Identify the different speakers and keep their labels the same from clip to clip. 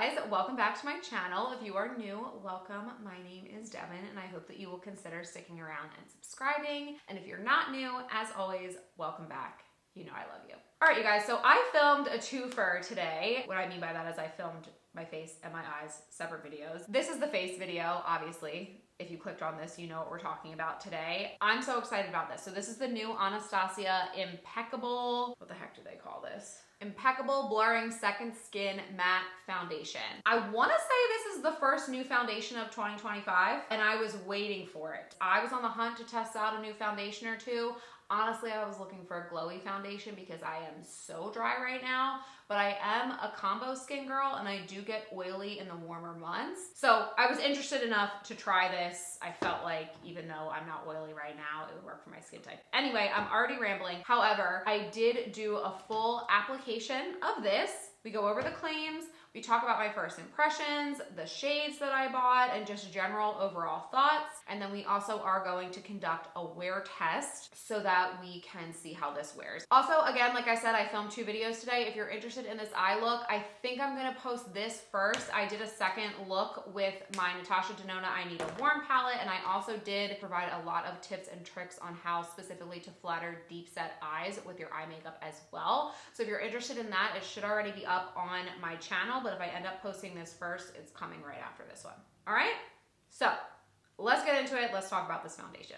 Speaker 1: guys, welcome back to my channel. If you are new, welcome. My name is Devin and I hope that you will consider sticking around and subscribing. And if you're not new, as always, welcome back. You know I love you. All right, you guys, so I filmed a twofer today. What I mean by that is I filmed my face and my eyes, separate videos. This is the face video, obviously. If you clicked on this, you know what we're talking about today. I'm so excited about this. So this is the new Anastasia Impeccable, what the heck do they call this? Impeccable Blurring Second Skin Matte Foundation. I wanna say this is the first new foundation of 2025, and I was waiting for it. I was on the hunt to test out a new foundation or two. Honestly, I was looking for a glowy foundation because I am so dry right now, but I am a combo skin girl and I do get oily in the warmer months. So I was interested enough to try this. I felt like even though I'm not oily right now, it would work for my skin type. Anyway, I'm already rambling. However, I did do a full application of this. We go over the claims, we talk about my first impressions, the shades that I bought, and just general overall thoughts. And then we also are going to conduct a wear test so that we can see how this wears. Also, again, like I said, I filmed 2 videos today. If you're interested in this eye look, I think I'm gonna post this first. I did a second look with my Natasha Denona I Need a Warm palette, and I also did provide a lot of tips and tricks on how specifically to flatter deep set eyes with your eye makeup as well. So if you're interested in that, it should already be up on my channel, but if I end up posting this first, it's coming right after this one. All right, so let's get into it. Let's talk about this foundation.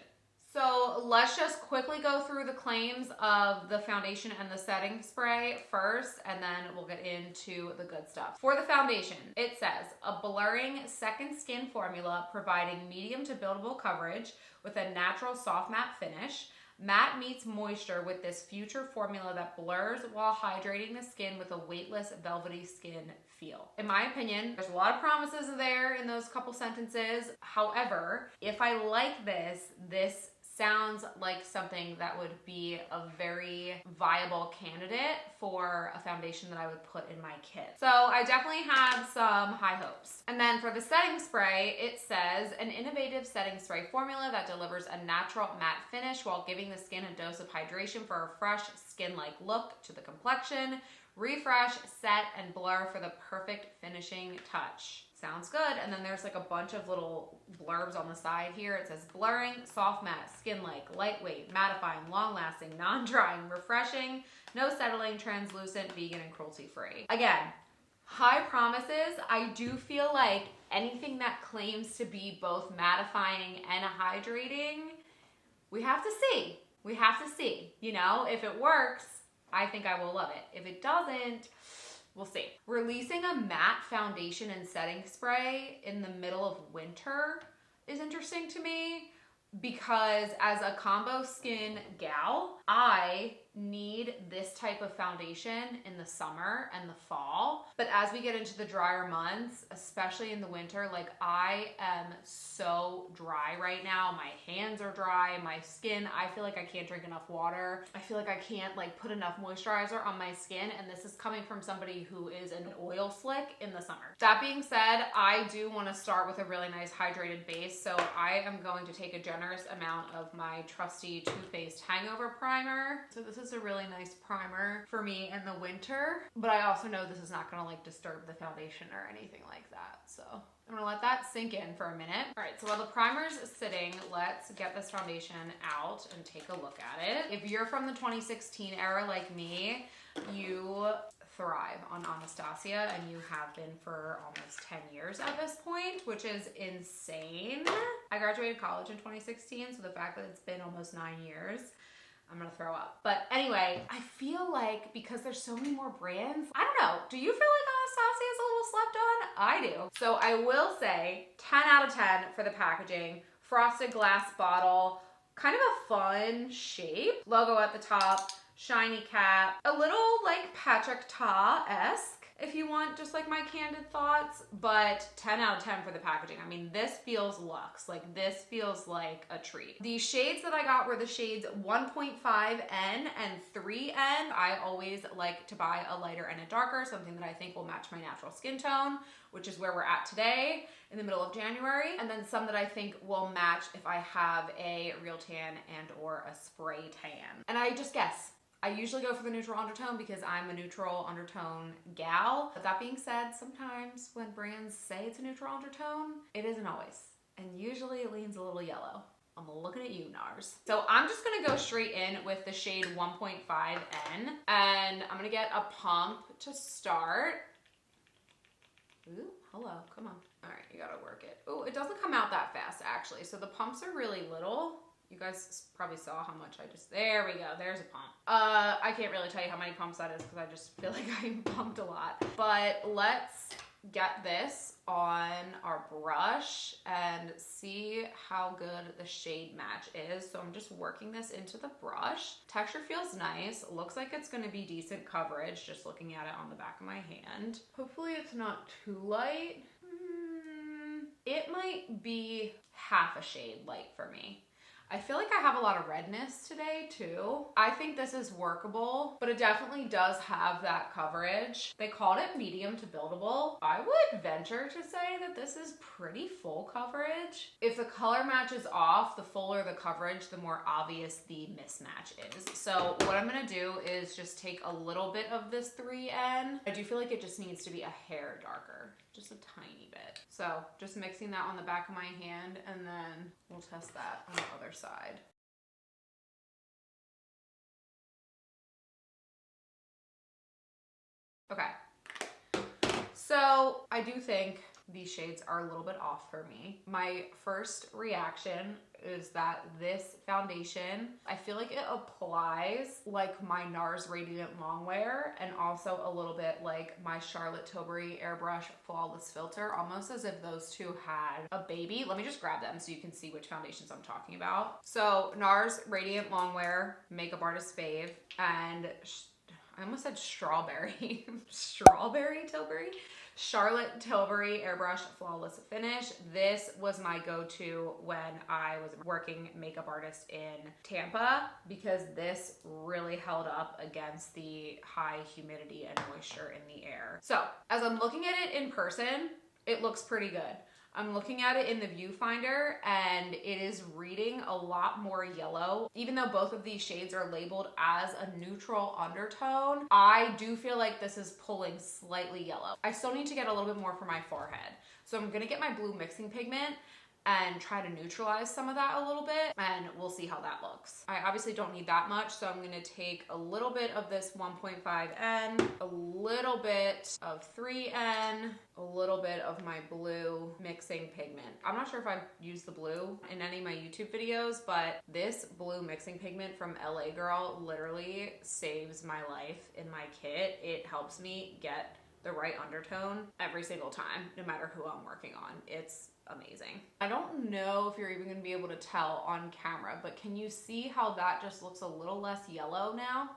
Speaker 1: So let's just quickly go through the claims of the foundation and the setting spray first, and then we'll get into the good stuff. For the foundation, it says a blurring second skin formula providing medium to buildable coverage with a natural soft matte finish. Matte meets moisture with this future formula that blurs while hydrating the skin with a weightless, velvety skin feel. In my opinion, there's a lot of promises there in those couple sentences. However, if I like this sounds like something that would be a very viable candidate for a foundation that I would put in my kit. So I definitely have some high hopes. And then for the setting spray, it says an innovative setting spray formula that delivers a natural matte finish while giving the skin a dose of hydration for a fresh skin-like look to the complexion. Refresh, set, and blur for the perfect finishing touch. Sounds good. And then there's like a bunch of little blurbs on the side here. It says blurring, soft matte, skin-like, lightweight, mattifying, long-lasting, non-drying, refreshing, no settling, translucent, vegan, and cruelty-free. Again, high promises. I do feel like anything that claims to be both mattifying and hydrating, we have to see. We have to see. You know, if it works, I think I will love it. If it doesn't, we'll see. Releasing a matte foundation and setting spray in the middle of winter is interesting to me because as a combo skin gal, I need this type of foundation in the summer and the fall. But as we get into the drier months, especially in the winter, like I am so dry right now. My hands are dry, my skin, I feel like I can't drink enough water. I feel like I can't like put enough moisturizer on my skin, and this is coming from somebody who is an oil slick in the summer. That being said, I do want to start with a really nice hydrated base, so I am going to take a generous amount of my trusty Too Faced Hangover Primer. So this is a really nice primer for me in the winter, but I also know this is not gonna like disturb the foundation or anything like that. So I'm gonna let that sink in for a minute. All right, so while the primer's sitting, let's get this foundation out and take a look at it. If you're from the 2016 era like me, you thrive on Anastasia, and you have been for almost 10 years at this point, which is insane. I graduated college in 2016, so the fact that it's been almost 9 years, I'm gonna throw up. But anyway, I feel like because there's so many more brands, I don't know, do you feel like Anastasia is a little slept on? I do. So I will say 10 out of 10 for the packaging. Frosted glass bottle, kind of a fun shape. Logo at the top, shiny cap, a little like Patrick Ta-esque if you want just like my candid thoughts, but 10 out of 10 for the packaging. I mean, this feels luxe. Like this feels like a treat. The shades that I got were the shades 1.5N and 3N. I always like to buy a lighter and a darker, something that I think will match my natural skin tone, which is where we're at today in the middle of January. And then some that I think will match if I have a real tan and or a spray tan. And I just guess. I usually go for the neutral undertone because I'm a neutral undertone gal. But that being said, sometimes when brands say it's a neutral undertone, it isn't always. And usually it leans a little yellow. I'm looking at you, NARS. So I'm just gonna go straight in with the shade 1.5N, and I'm gonna get a pump to start. Ooh, hello, come on. All right, you gotta work it. Ooh, it doesn't come out that fast actually. So the pumps are really little. You guys probably saw how much I just, there we go, there's a pump. I can't really tell you how many pumps that is because I just feel like I pumped a lot. But let's get this on our brush and see how good the shade match is. So I'm just working this into the brush. Texture feels nice. Looks like it's gonna be decent coverage, just looking at it on the back of my hand. Hopefully it's not too light. It might be half a shade light for me. I feel like I have a lot of redness today too. I think this is workable, but it definitely does have that coverage. They called it medium to buildable. I would venture to say that this is pretty full coverage. If the color match is off, the fuller the coverage, the more obvious the mismatch is. So what I'm gonna do is just take a little bit of this 3N. I do feel like it just needs to be a hair darker, just a tiny bit. So just mixing that on the back of my hand, and then we'll test that on the other side. Okay, so I do think these shades are a little bit off for me. My first reaction is that this foundation, I feel like it applies like my NARS Radiant Longwear and also a little bit like my Charlotte Tilbury Airbrush Flawless Filter, almost as if those two had a baby. Let me just grab them so you can see which foundations I'm talking about. So NARS Radiant Longwear, Makeup Artist Fave, and I almost said strawberry. Strawberry Tilbury? Charlotte Tilbury Airbrush Flawless Finish. This was my go-to when I was working makeup artist in Tampa because this really held up against the high humidity and moisture in the air. So as I'm looking at it in person, it looks pretty good. I'm looking at it in the viewfinder and it is reading a lot more yellow. Even though both of these shades are labeled as a neutral undertone, I do feel like this is pulling slightly yellow. I still need to get a little bit more for my forehead. So I'm gonna get my blue mixing pigment and try to neutralize some of that a little bit, and we'll see how that looks. I obviously don't need that much, so I'm gonna take a little bit of this 1.5N, a little bit of 3N, a little bit of my blue mixing pigment. I'm not sure if I've used the blue in any of my YouTube videos, but this blue mixing pigment from LA Girl literally saves my life in my kit. It helps me get the right undertone every single time, no matter who I'm working on. It's amazing. I don't know if you're even gonna be able to tell on camera, but can you see how that just looks a little less yellow now?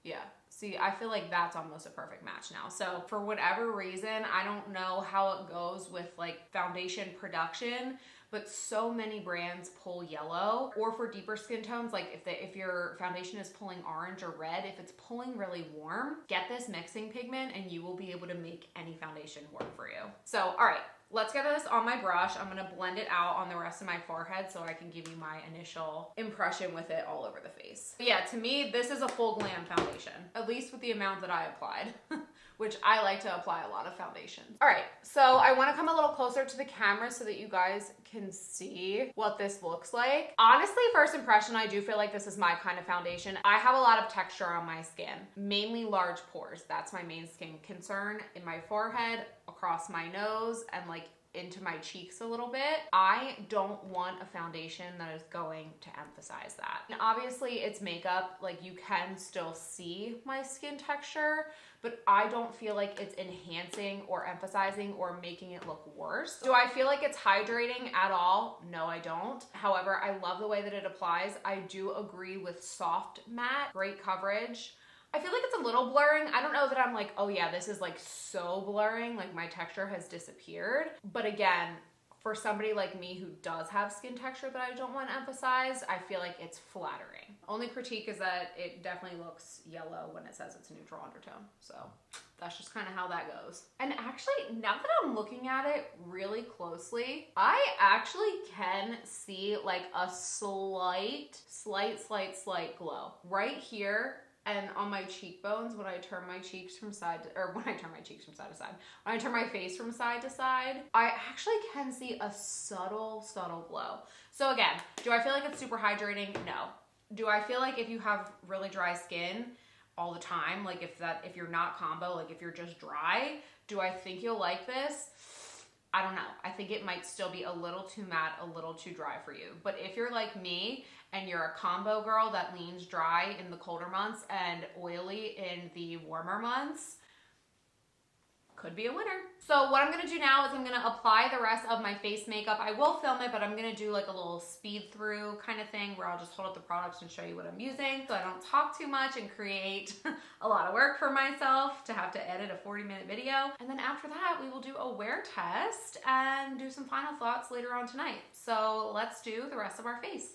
Speaker 1: Yeah, see, I feel like that's almost a perfect match now. So for whatever reason, I don't know how it goes with like foundation production, but so many brands pull yellow. Or for deeper skin tones, like if your foundation is pulling orange or red, if it's pulling really warm, get this mixing pigment and you will be able to make any foundation work for you. So, all right, let's get this on my brush. I'm gonna blend it out on the rest of my forehead so I can give you my initial impression with it all over the face. But yeah, to me, this is a full glam foundation, at least with the amount that I applied, which I like to apply a lot of foundation. All right, so I wanna come a little closer to the camera so that you guys can see what this looks like. Honestly, first impression, I do feel like this is my kind of foundation. I have a lot of texture on my skin, mainly large pores. That's my main skin concern in my forehead, across my nose, and like into my cheeks a little bit. I don't want a foundation that is going to emphasize that. And obviously it's makeup, like you can still see my skin texture, but I don't feel like it's enhancing or emphasizing or making it look worse. Do I feel like it's hydrating at all? No, I don't. However, I love the way that it applies. I do agree with soft matte, great coverage. I feel like it's a little blurring. I don't know that I'm like, oh yeah, this is like so blurring, like my texture has disappeared. But again, for somebody like me who does have skin texture that I don't want emphasized, I feel like it's flattering. Only critique is that it definitely looks yellow when it says it's a neutral undertone. So that's just kind of how that goes. And actually, now that I'm looking at it really closely, I actually can see like a slight glow right here. And on my cheekbones, when I turn my cheeks from side to, or when I turn my cheeks from side to side, when I turn my face from side to side, I actually can see a subtle glow. So again, do I feel like it's super hydrating? No. Do I feel like if you have really dry skin all the time, like if you're not combo, like if you're just dry, do I think you'll like this? I don't know. I think it might still be a little too matte, a little too dry for you. But if you're like me and you're a combo girl that leans dry in the colder months and oily in the warmer months, could be a winner. So what I'm gonna do now is I'm gonna apply the rest of my face makeup. I will film it, but I'm gonna do like a little speed through kind of thing where I'll just hold up the products and show you what I'm using so I don't talk too much and create a lot of work for myself to have to edit a 40-minute video. And then after that, we will do a wear test and do some final thoughts later on tonight. So let's do the rest of our face.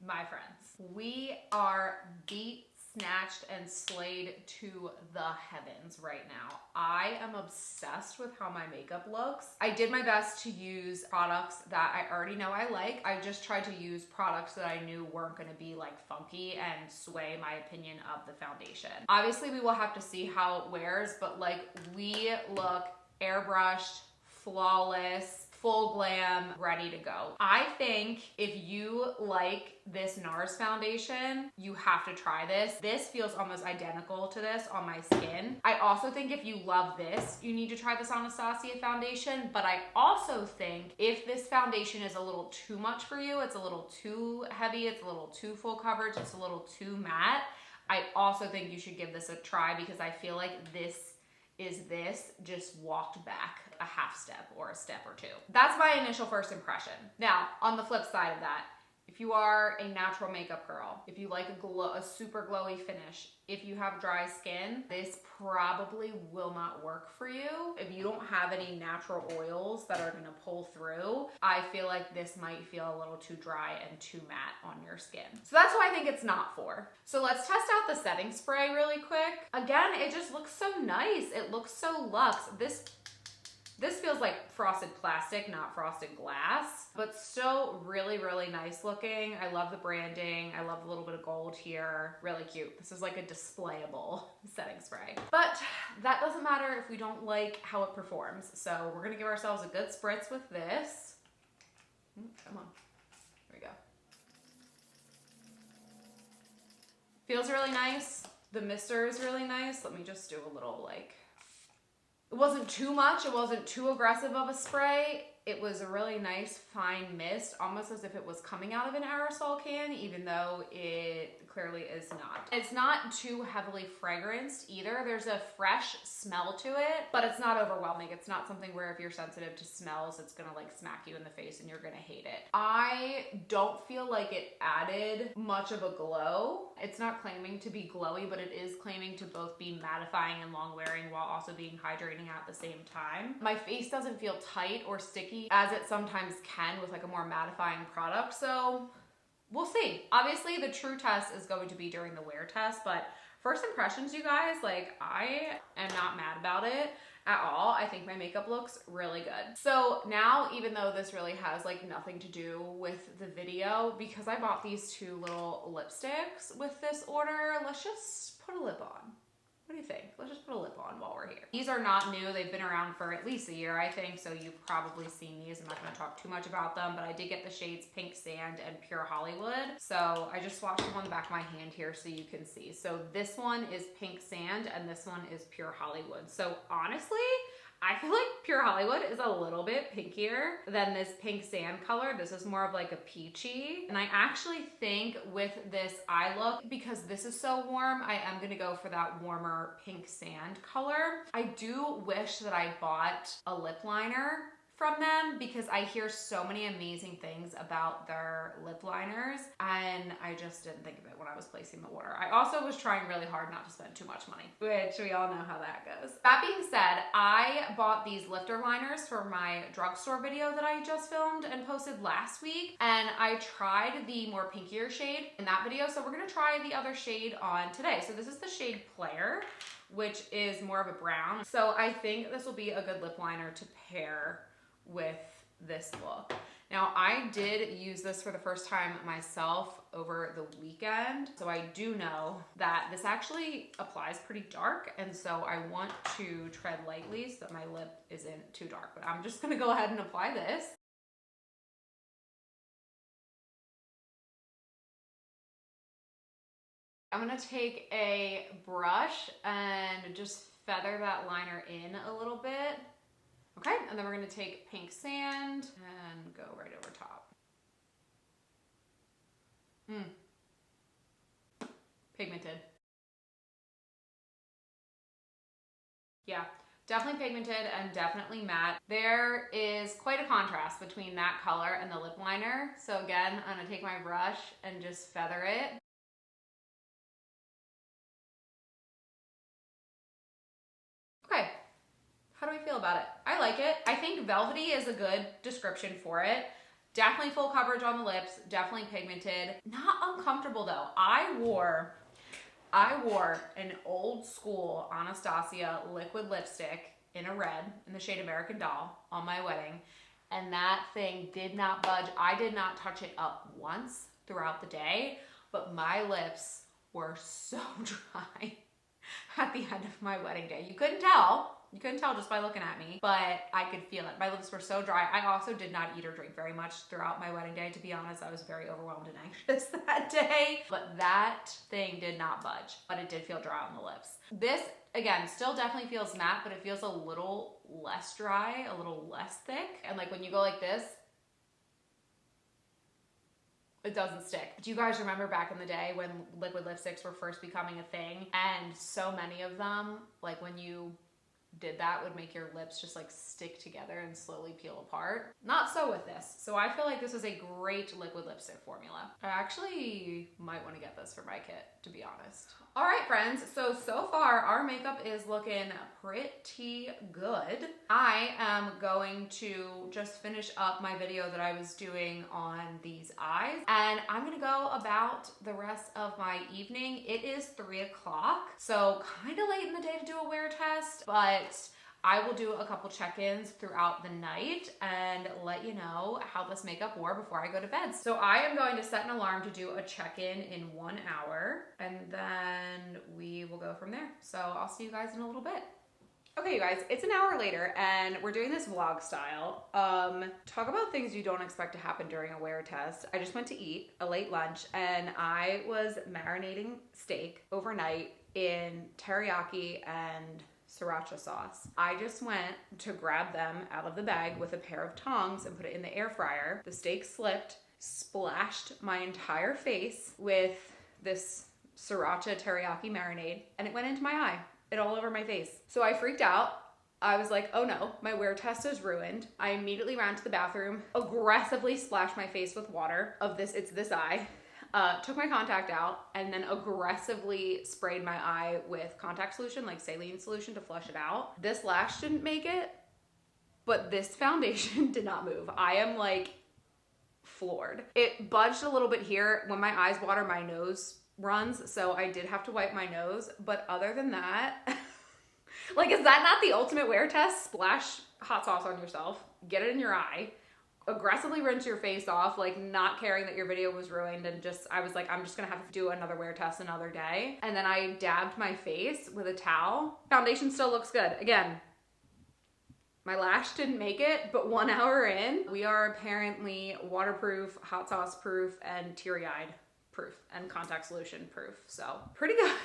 Speaker 1: My friends, we are beat, snatched, and slayed to the heavens right now. I am obsessed with how my makeup looks. I did my best to use products that I already know I like. I just tried to use products that I knew weren't gonna be like funky and sway my opinion of the foundation. Obviously, we will have to see how it wears, but like we look airbrushed, flawless, full glam, ready to go. I think if you like this NARS foundation, you have to try this. This feels almost identical to this on my skin. I also think if you love this, you need to try this Anastasia foundation, but I also think if this foundation is a little too much for you, it's a little too heavy, it's a little too full coverage, it's a little too matte, I also think you should give this a try because I feel like this just walked back a half step or a step or two. That's my initial first impression. Now, on the flip side of that, if you are a natural makeup girl, if you like a super glowy finish, if you have dry skin, this probably will not work for you. If you don't have any natural oils that are gonna pull through, I feel like this might feel a little too dry and too matte on your skin. So that's what I think it's not for. So let's test out the setting spray really quick. Again, it just looks so nice. It looks so luxe. This feels like frosted plastic, not frosted glass, but still really, really nice looking. I love the branding. I love the little bit of gold here. Really cute. This is like a displayable setting spray. But that doesn't matter if we don't like how it performs. So we're gonna give ourselves a good spritz with this. Come on, there we go. Feels really nice. The mister is really nice. Let me just do a little like, it wasn't too much, it wasn't too aggressive of a spray. It was a really nice fine mist, almost as if it was coming out of an aerosol can, even though it clearly is not. It's not too heavily fragranced either. There's a fresh smell to it, but it's not overwhelming. It's not something where if you're sensitive to smells, it's gonna like smack you in the face and you're gonna hate it. I don't feel like it added much of a glow. It's not claiming to be glowy, but it is claiming to both be mattifying and long wearing while also being hydrating at the same time. My face doesn't feel tight or sticky as it sometimes can with like a more mattifying product, so we'll see. Obviously, the true test is going to be during the wear test, but first impressions, you guys, like I am not mad about it at all. I think my makeup looks really good. So now, even though this really has like nothing to do with the video, because I bought these two little lipsticks with this order, let's just put a lip on. What do you think? Let's just put a lip on while we're here. These are not new. They've been around for at least a year, I think, so you've probably seen these. I'm not gonna talk too much about them, but I did get the shades Pink Sand and Pure Hollywood. So I just swatched them on the back of my hand here so you can see. So this one is Pink Sand and this one is Pure Hollywood. So honestly, I feel like Pure Hollywood is a little bit pinkier than this Pink Sand color. This is more of like a peachy. And I actually think with this eye look, because this is so warm, I am gonna go for that warmer Pink Sand color. I do wish that I bought a lip liner from them because I hear so many amazing things about their lip liners and I just didn't think of it when I was placing the order. I also was trying really hard not to spend too much money, which we all know how that goes. That being said, I bought these lifter liners for my drugstore video that I just filmed and posted last week, and I tried the more pinkier shade in that video, so we're gonna try the other shade on today. So this is the shade Player, which is more of a brown. So I think this will be a good lip liner to pair with this look. Now, I did use this for the first time myself over the weekend, so I do know that this actually applies pretty dark, and so I want to tread lightly so that my lip isn't too dark, but I'm just gonna go ahead and apply this. I'm gonna take a brush and just feather that liner in a little bit. Okay, and then we're gonna take Pink Sand and go right over top. Pigmented. Yeah, definitely pigmented and definitely matte. There is quite a contrast between that color and the lip liner. So again, I'm gonna take my brush and just feather it. Okay. How do we feel about it? I like it. I think velvety is a good description for it. Definitely full coverage on the lips, definitely pigmented. Not uncomfortable though. I wore an old school Anastasia liquid lipstick in a red in the shade American Doll on my wedding, and that thing did not budge. I did not touch it up once throughout the day, but my lips were so dry at the end of my wedding day. You couldn't tell. You couldn't tell just by looking at me, but I could feel it. My lips were so dry. I also did not eat or drink very much throughout my wedding day. To be honest, I was very overwhelmed and anxious that day, but that thing did not budge, but it did feel dry on the lips. This, again, still definitely feels matte, but it feels a little less dry, a little less thick. And like when you go like this, it doesn't stick. Do you guys remember back in the day when liquid lipsticks were first becoming a thing? And so many of them, like when you did that, would make your lips just like stick together and slowly peel apart. Not so with this. So I feel like this is a great liquid lipstick formula. I actually might want to get this for my kit, to be honest. All right, friends, so far our makeup is looking pretty good. I am going to just finish up my video that I was doing on these eyes, and I'm gonna go about the rest of my evening. It is 3 o'clock, so kind of late in the day to do a wear test, but I will do a couple check-ins throughout the night and let you know how this makeup wore before I go to bed. So I am going to set an alarm to do a check-in in 1 hour, and then we will go from there. So I'll see you guys in a little bit. Okay, you guys, it's an hour later and we're doing this vlog style. Talk about things you don't expect to happen during a wear test. I just went to eat a late lunch and I was marinating steak overnight in teriyaki and sriracha sauce. I just went to grab them out of the bag with a pair of tongs and put it in the air fryer. The steak slipped, splashed my entire face with this sriracha teriyaki marinade, and it went into my eye. It all over my face. So I freaked out. I was like, oh no, my wear test is ruined. I immediately ran to the bathroom, aggressively splashed my face with water of this, it's this eye, took my contact out, and then aggressively sprayed my eye with contact solution, like saline solution, to flush it out. This lash didn't make it, but this foundation did not move. I am like floored. It budged a little bit here. When my eyes water, my nose runs, so I did have to wipe my nose, but other than that, like, is that not the ultimate wear test? Splash hot sauce on yourself, get it in your eye, aggressively rinse your face off, like not caring that your video was ruined, and just, I was like, I'm just gonna have to do another wear test another day. And then I dabbed my face with a towel. Foundation still looks good. Again, my lash didn't make it, but 1 hour in, we are apparently waterproof, hot sauce proof, and teary-eyed proof, and contact solution proof. So pretty good.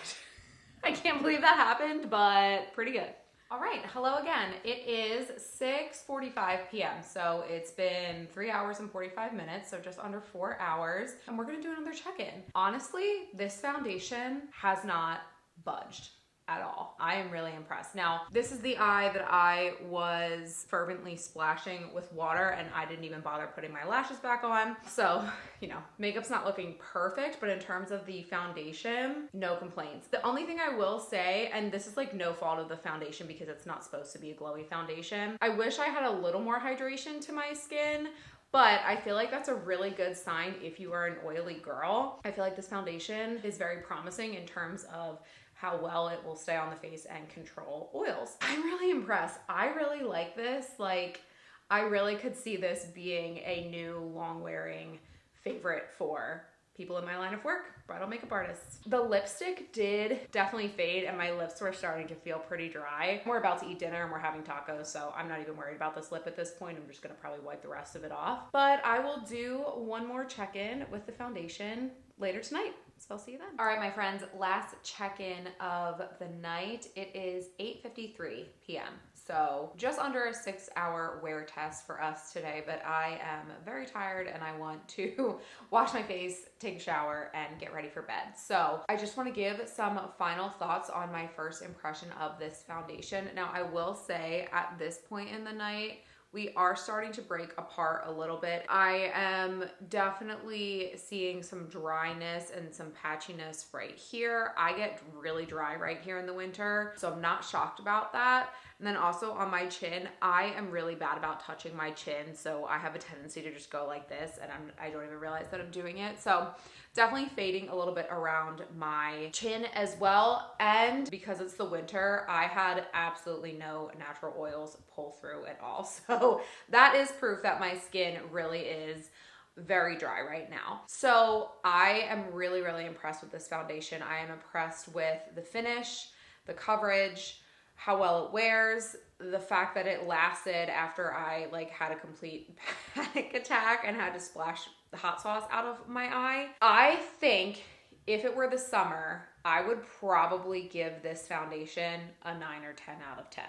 Speaker 1: I can't believe that happened, but pretty good. All right, hello again. It is 6:45 p.m. So it's been 3 hours and 45 minutes, so just under 4 hours. And we're gonna do another check-in. Honestly, this foundation has not budged at all. I am really impressed. Now, this is the eye that I was fervently splashing with water, and I didn't even bother putting my lashes back on. So, you know, makeup's not looking perfect, but in terms of the foundation, no complaints. The only thing I will say, and this is like no fault of the foundation because it's not supposed to be a glowy foundation, I wish I had a little more hydration to my skin. But I feel like that's a really good sign if you are an oily girl. I feel like this foundation is very promising in terms of how well it will stay on the face and control oils. I'm really impressed. I really like this. Like, I really could see this being a new long wearing favorite for people in my line of work, bridal makeup artists. The lipstick did definitely fade, and my lips were starting to feel pretty dry. We're about to eat dinner and we're having tacos, so I'm not even worried about this lip at this point. I'm just gonna probably wipe the rest of it off. But I will do one more check-in with the foundation later tonight. So I'll see you then. All right, my friends, last check-in of the night. It is 8:53 p.m. So just under a 6-hour wear test for us today, but I am very tired and I want to wash my face, take a shower, and get ready for bed. So I just want to give some final thoughts on my first impression of this foundation. Now, I will say at this point in the night, we are starting to break apart a little bit. I am definitely seeing some dryness and some patchiness right here. I get really dry right here in the winter, so I'm not shocked about that. And then also on my chin, I am really bad about touching my chin, so I have a tendency to just go like this, and I don't even realize that I'm doing it. So definitely fading a little bit around my chin as well. And because it's the winter, I had absolutely no natural oils pull through at all. So that is proof that my skin really is very dry right now. So I am really, really impressed with this foundation. I am impressed with the finish, the coverage, how well it wears, the fact that it lasted after I like had a complete panic attack and had to splash the hot sauce out of my eye. I think if it were the summer, I would probably give this foundation a 9 or 10 out of 10.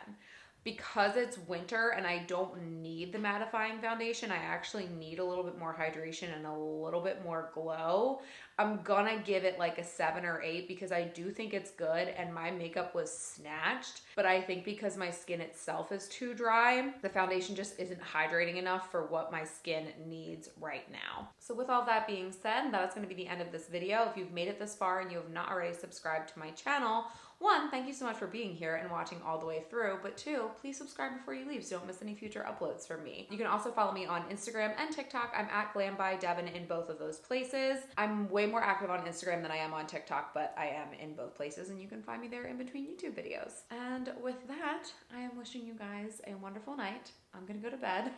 Speaker 1: Because it's winter and I don't need the mattifying foundation, I actually need a little bit more hydration and a little bit more glow. I'm gonna give it like a 7 or 8 because I do think it's good, and my makeup was snatched. But I think because my skin itself is too dry, the foundation just isn't hydrating enough for what my skin needs right now. So with all that being said, that is gonna be the end of this video. If you've made it this far and you have not already subscribed to my channel, 1, thank you so much for being here and watching all the way through, but 2, please subscribe before you leave so you don't miss any future uploads from me. You can also follow me on Instagram and TikTok. I'm at glambydevyngregorio in both of those places. I'm way more active on Instagram than I am on TikTok, but I am in both places, and you can find me there in between YouTube videos. And with that, I am wishing you guys a wonderful night. I'm gonna go to bed,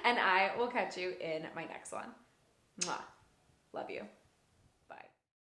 Speaker 1: and I will catch you in my next one. Mwah. Love you.